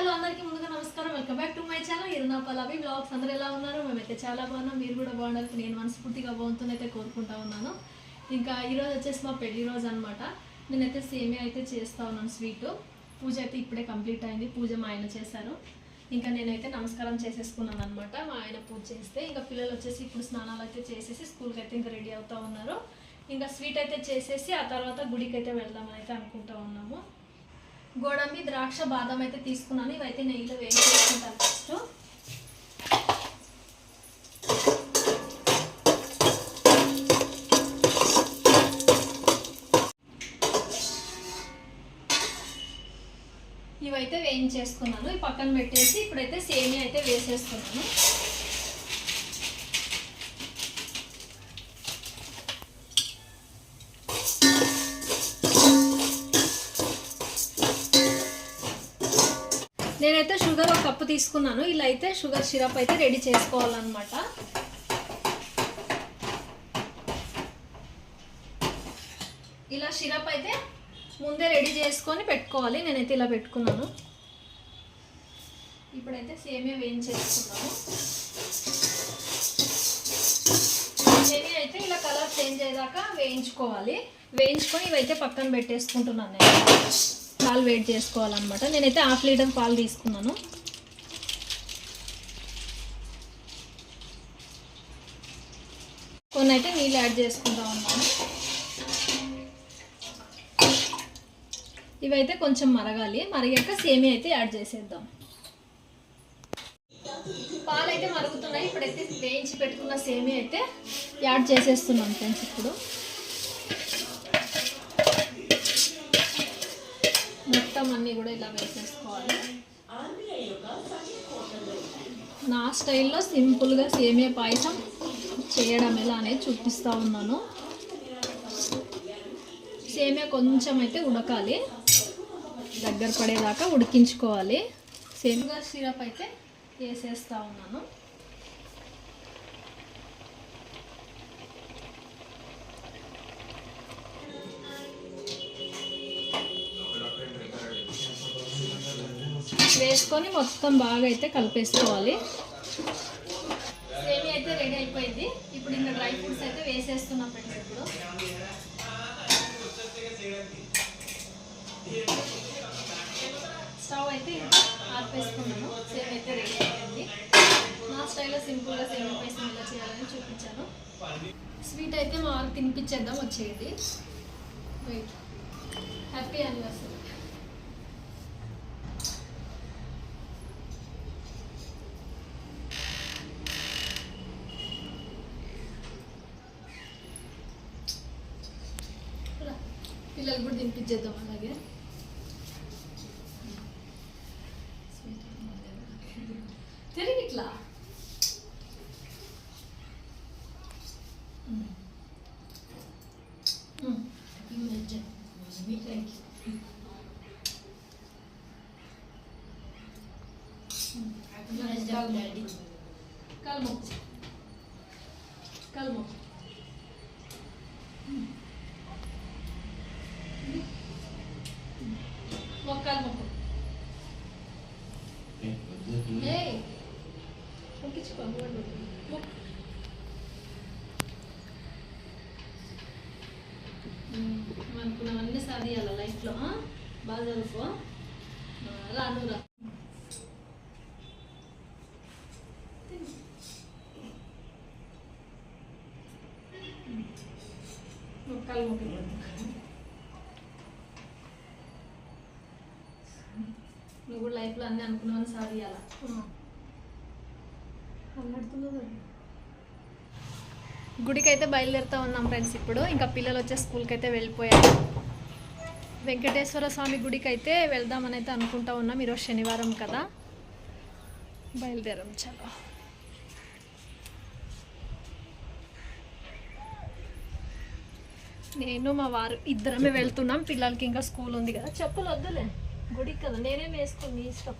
Hello అందరికీ ముందుగా నమస్కారం. Welcome back to my channel ఇరునా పల్లవి బ్లాగ్స్. అందరూ ఎలా ఉన్నారు? మేమైతే చాలా బాగున్నాం. మీరు కూడా బాగుండాలని నేను మనస్ఫూర్తిగా బాగుంటుందైతే కోరుకుంటా ఉన్నాను. ఇంకా ఈరోజు వచ్చేసి మా పెళ్లి రోజు అనమాట. నేనైతే సేమియా అయితే చేస్తూ ఉన్నాను స్వీట్. పూజ అయితే ఇప్పుడే కంప్లీట్ అయింది. పూజ మా ఆయన చేశారు. ఇంకా నేనైతే నమస్కారం చేసేసుకున్నాను అనమాట. మా ఆయన పూజ చేస్తే ఇంకా పిల్లలు వచ్చేసి ఇప్పుడు స్నానాలు అయితే చేసేసి స్కూల్కి అయితే ఇంకా రెడీ అవుతూ ఉన్నారు. ఇంకా స్వీట్ అయితే చేసేసి ఆ తర్వాత గుడికి అయితే వెళ్దామని అయితే అనుకుంటూ ఉన్నాము. గోడంబి, ద్రాక్ష, బాదం అయితే తీసుకున్నాను. ఇవైతే నెయ్యిలో వేసి చేసుకుంటాను ఫస్ట్. ఇవైతే వేయించేసుకున్నాను. ఈ పక్కన పెట్టేసి ఇప్పుడైతే సేమియా అయితే వేసేస్తున్నాను. నేనైతే షుగర్ ఒక కప్పు తీసుకున్నాను. ఇలా అయితే షుగర్ సిరప్ అయితే రెడీ చేసుకోవాలన్నమాట. ఇలా సిరప్ అయితే ముందే రెడీ చేసుకొని పెట్టుకోవాలి. నేనైతే ఇలా పెట్టుకున్నాను. ఇప్పుడైతే సేమియా వేయించేసుకున్నాము. సేమియా అయితే ఇలా కలర్ చేంజ్ అయ్యేదాకా వేయించుకోవాలి. వేయించుకొని ఇవైతే పక్కన పెట్టేసుకుంటున్నాను. నేను పాలు వేడి చేసుకోవాలన్నమాట. నేనైతే 1/2 లీటర్ పాలు తీసుకున్నాను. కొన్ని అయితే నీళ్ళు యాడ్ చేసుకుంటా ఉన్నాను. ఇవైతే కొంచెం మరగాలి. మరిగాక సేమియా అయితే యాడ్ చేసేద్దాం. పాలు అయితే మరుగుతున్నాయి. ఇప్పుడైతే వేయించి పెట్టుకున్న సేమియా అయితే యాడ్ చేసేస్తున్నాం ఫ్రెండ్స్. ఇప్పుడు మొత్తం అన్నీ కూడా ఇలా వేసేసుకోవాలి. నా స్టైల్లో సింపుల్గా సేమియా పాయసం చేయడం ఎలా అనేది చూపిస్తూ ఉన్నాను. సేమియా కొంచెం అయితే ఉడకాలి, దగ్గర పడేదాకా ఉడికించుకోవాలి. సేమియా సిరప్ అయితే వేసేస్తూ ఉన్నాను. వేసుకొని మొత్తం బాగా అయితే కలిపేసుకోవాలి. సేమియా అయితే రెడీ అయిపోయింది. ఇప్పుడు ఇంకా డ్రై ఫ్రూట్స్ అయితే వేసేస్తున్నాం ఫ్రెండ్స్. ఇప్పుడు స్టవ్ అయితే ఆర్పేసుకున్నాను. సేమియా అయితే రెడీ అయిపోయింది. నా స్టైల్లో సింపుల్గా సేమియా పాయసం ఎలా చేయాలని చూపించాను. స్వీట్ అయితే మా వారికి తినిపించేద్దాం, వచ్చేయండి. వెయిట్. Happy anniversary. పిల్లలు కూడా తినిపించేద్దాం. అలాగే తిరిగి ఇట్లా కల్మో కల్మో మొక్కలు మొక్క అనుకున్నామన్నీ సాధియాల లైఫ్లో. బాగా చదువుకో. రానురా మొక్కలు మొక్కలు నువ్వు కూడా లైఫ్లో అన్నీ అనుకున్నామని సాధియాల. అన్నాడుతున్నావు. గుడికి అయితే బయలుదేరుతూ ఉన్నాం ఫ్రెండ్స్. ఇప్పుడు ఇంకా పిల్లలు వచ్చే స్కూల్కి అయితే వెళ్ళిపోయారు. వెంకటేశ్వర స్వామి గుడికి అయితే వెళ్దామని అయితే అనుకుంటా ఉన్నాం. ఈరోజు శనివారం కదా, బయలుదేరాం. చలో. నేను మా వారు ఇద్దరమే వెళ్తున్నాం. పిల్లలకి ఇంకా స్కూల్ ఉంది కదా. చెప్పులు వద్దులే, గుడికి కదా. నేనేం వేసుకో, నీ ఇష్టం.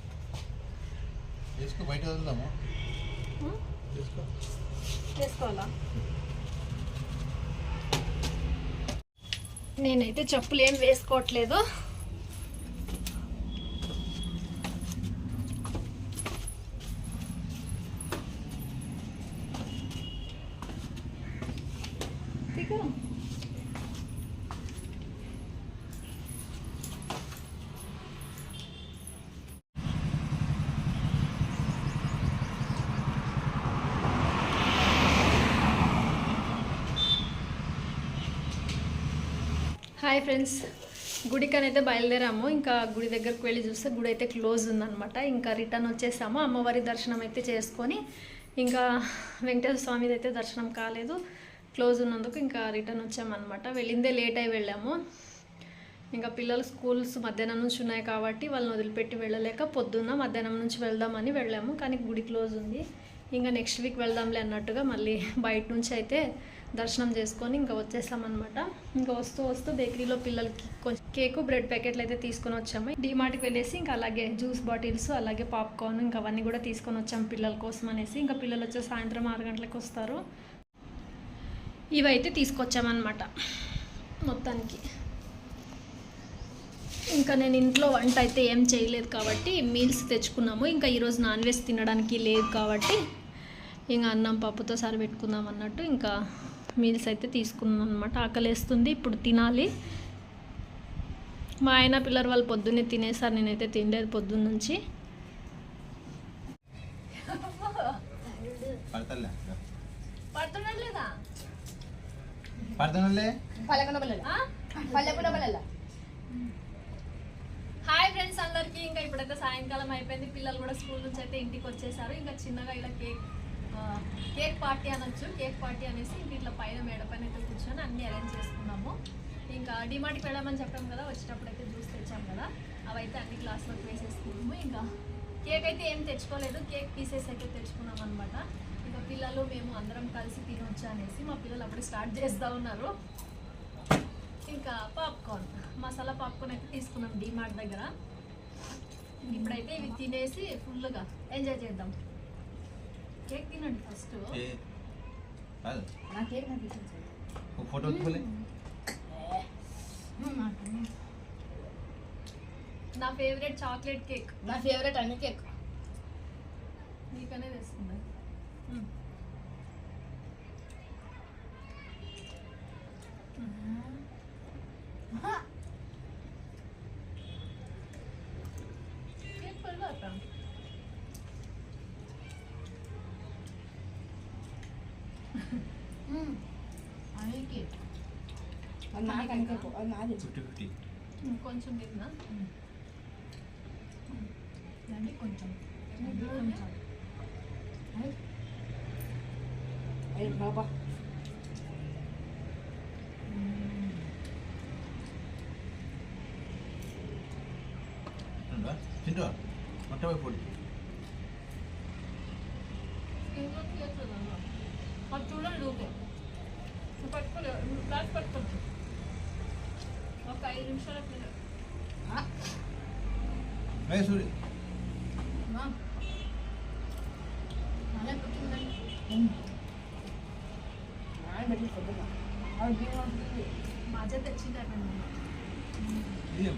వేసుకోవాలా? నేనైతే చెప్పులు ఏం వేసుకోవట్లేదు. హాయ్ ఫ్రెండ్స్, గుడికనైతే బయలుదేరాము. ఇంకా గుడి దగ్గరకు వెళ్ళి చూస్తే గుడి అయితే క్లోజ్ ఉందన్నమాట. ఇంకా రిటర్న్ వచ్చేసాము. అమ్మవారి దర్శనం అయితే చేసుకొని ఇంకా వెంకటేశ్వర స్వామిది అయితే దర్శనం కాలేదు, క్లోజ్ ఉన్నందుకు ఇంకా రిటర్న్ వచ్చామన్నమాట. వెళ్ళిందే లేట్ అయి వెళ్ళాము. ఇంకా పిల్లలు స్కూల్స్ మధ్యాహ్నం నుంచి ఉన్నాయి కాబట్టి వాళ్ళని వదిలిపెట్టి వెళ్ళలేక పొద్దున్న మధ్యాహ్నం నుంచి వెళ్దామని వెళ్ళాము. కానీ గుడి క్లోజ్ ఉంది. ఇంకా నెక్స్ట్ వీక్ వెళ్దాంలే అన్నట్టుగా మళ్ళీ బయట నుంచి అయితే దర్శనం చేసుకొని ఇంకా వచ్చేసామన్నమాట. ఇంకా వస్తూ వస్తూ బేకరీలో పిల్లలకి కొంచెం కేకు బ్రెడ్ ప్యాకెట్లు అయితే తీసుకొని వచ్చాము. డీమార్ట్కి వెళ్ళేసి ఇంకా అలాగే జ్యూస్ బాటిల్స్ అలాగే పాప్కార్న్ ఇంకా అవన్నీ కూడా తీసుకొని వచ్చాము పిల్లల కోసం అనేసి. ఇంకా పిల్లలు వచ్చే సాయంత్రం 6 గంటలకు వస్తారు. ఇవైతే తీసుకొచ్చామన్నమాట మొత్తానికి. ఇంకా నేను ఇంట్లో వంట అయితే ఏం చేయలేదు కాబట్టి మీల్స్ తెచ్చుకున్నాము. ఇంకా ఈరోజు నాన్ వెజ్ తినడానికి లేదు కాబట్టి ఇంకా అన్నం పప్పుతో సరి పెట్టుకుందాం అన్నట్టు ఇంకా మీల్స్ అయితే తీసుకున్నాను అనమాట. ఆకలేస్తుంది, ఇప్పుడు తినాలి. మా ఆయన పిల్లలు వాళ్ళు పొద్దున్నే తినేసారు, నేనైతే తినలేదు పొద్దున్న నుంచి. హాయ్ ఫ్రెండ్స్ అందరికీ. ఇంకా ఇప్పుడైతే సాయంకాలం అయిపోయింది. పిల్లలు కూడా స్కూల్ నుంచి అయితే ఇంటికి వచ్చేసారు. ఇంకా చిన్నగా ఇలా కేక్ పార్టీ అనొచ్చు. కేక్ పార్టీ అనేసి ఇంక ఇట్లా పైన మేడ పైన అయితే కూర్చొని అన్నీ అరేంజ్ చేసుకున్నాము. ఇంకా డిమార్ట్కి వెళ్ళామని చెప్పాము కదా, వచ్చేటప్పుడు అయితే జ్యూస్ తెచ్చాము కదా, అవైతే అన్ని గ్లాసులోకి వేసేసుకున్నాము. ఇంకా కేక్ అయితే ఏం తెచ్చుకోలేదు, కేక్ పీసెస్ అయితే తెచ్చుకున్నాం అనమాట. ఇంకా పిల్లలు మేము అందరం కలిసి తినొచ్చు అనేసి మా పిల్లలు అప్పుడు స్టార్ట్ చేస్తూ ఉన్నారు. ఇంకా పాప్కార్న్, మసాలా పాప్కార్న్ అయితే తీసుకున్నాం డిమార్ట్ దగ్గర. ఇప్పుడైతే ఇవి తినేసి ఫుల్గా ఎంజాయ్ చేద్దాం. కేక్ తినండి ఫస్ట్. ఫోటో నా ఫేవరెట్ చాక్లెట్ కేక్, నా ఫేవరెట్ అన్ని కేక్. నీకనే తెస్తుంది. కేక్ పడతా అన్ని కేక్. అది నాకు అన్ని కేక్, అది నాది. 50-50 కొంచెం తిన్నా దాన్ని కొంచెం అయ్యి బాబా. తింటా మొత్తం పొడి చూడండి ఊకే పట్టుకోలేదు, గ్లాస్ పట్టుకోవచ్చు. ఒక 5 నిమిషాలు సూరి మాజా తెచ్చింది. ఇది